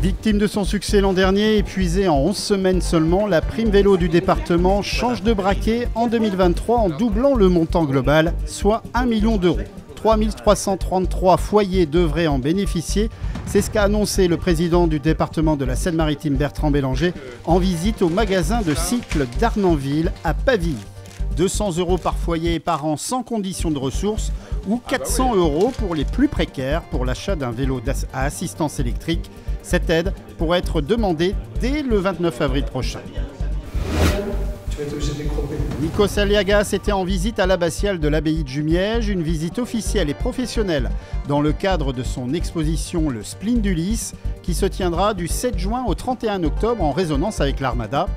Victime de son succès l'an dernier, épuisée en 11 semaines seulement, la prime vélo du département change de braquet en 2023 en doublant le montant global, soit 1 million d'euros. 3 333 foyers devraient en bénéficier. C'est ce qu'a annoncé le président du département de la Seine-Maritime, Bertrand Bélanger, en visite au magasin de cycle d'Arnanville à Pavie. 200 € par foyer et par an sans condition de ressources ou 400 € pour les plus précaires pour l'achat d'un vélo à assistance électrique. Cette aide pourrait être demandée dès le 29 avril prochain. Nikos Aliagas était en visite à l'abbatiale de l'abbaye de Jumièges, une visite officielle et professionnelle dans le cadre de son exposition Le Spleen d'Ulysse qui se tiendra du 7 juin au 31 octobre en résonance avec l'Armada.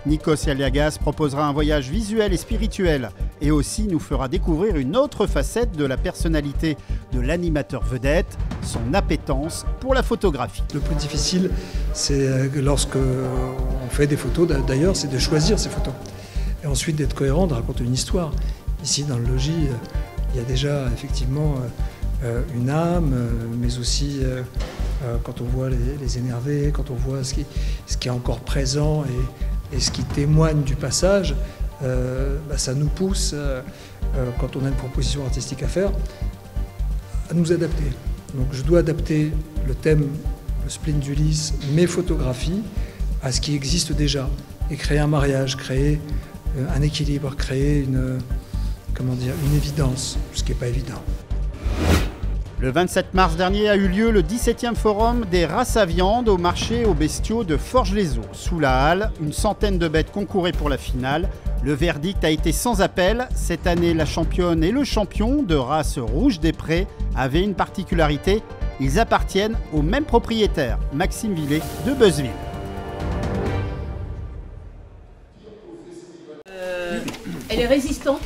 Nikos Aliagas proposera un voyage visuel et spirituel et aussi nous fera découvrir une autre facette de la personnalité de l'animateur vedette, son appétence pour la photographie. Le plus difficile, c'est lorsque on fait des photos, d'ailleurs, c'est de choisir ces photos. Et ensuite d'être cohérent, de raconter une histoire. Ici, dans le logis, il y a déjà effectivement une âme, mais aussi quand on voit les énervés, quand on voit ce qui est encore présent et ce qui témoigne du passage, ça nous pousse, quand on a une proposition artistique à faire, à nous adapter. Donc je dois adapter le thème, le spleen d'Ulysse, mes photographies, à ce qui existe déjà. Et créer un mariage, créer un équilibre, créer une évidence, ce qui n'est pas évident. Le 27 mars dernier a eu lieu le 17e forum des races à viande au marché aux bestiaux de Forges-les-Eaux. Sous la halle, une centaine de bêtes concouraient pour la finale. Le verdict a été sans appel. Cette année, la championne et le champion de race Rouge des Prés avaient une particularité. Ils appartiennent au même propriétaire, Maxime Villet de Beuzeville. Elle est résistante,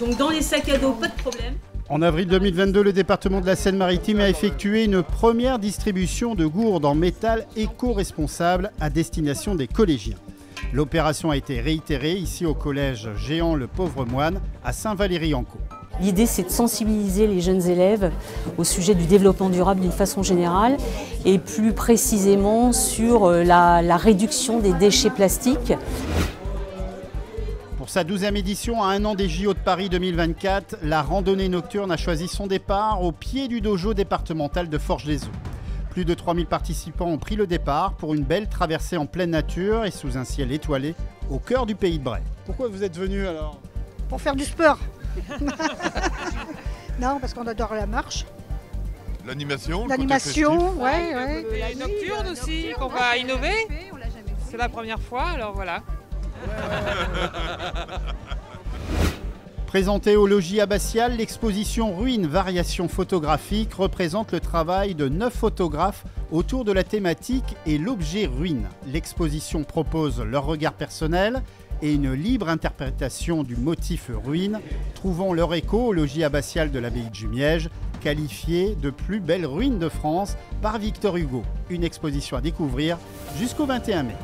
donc dans les sacs à dos, pas de problème. En avril 2022, le département de la Seine-Maritime a effectué une première distribution de gourdes en métal éco-responsable à destination des collégiens. L'opération a été réitérée ici au collège Géant le Pauvre Moine à Saint-Valery-en-Caux. L'idée, c'est de sensibiliser les jeunes élèves au sujet du développement durable d'une façon générale et plus précisément sur la réduction des déchets plastiques. Pour sa 12e édition, à un an des JO de Paris 2024, la randonnée nocturne a choisi son départ au pied du dojo départemental de Forges-les-Eaux. Plus de 3000 participants ont pris le départ pour une belle traversée en pleine nature et sous un ciel étoilé au cœur du pays de Bray. Pourquoi vous êtes venu alors? Pour faire du sport. Non, parce qu'on adore la marche. L'animation, ouais. Et nocturne aussi, qu'on va innover. C'est la première fois, alors voilà. Présentée au logis abbatial, l'exposition Ruines Variations photographiques représente le travail de 9 photographes autour de la thématique et l'objet ruine. L'exposition propose leur regard personnel et une libre interprétation du motif ruine, trouvant leur écho au logis abbatial de l'abbaye de Jumièges, qualifié de plus belle ruine de France par Victor Hugo. Une exposition à découvrir jusqu'au 21 mai.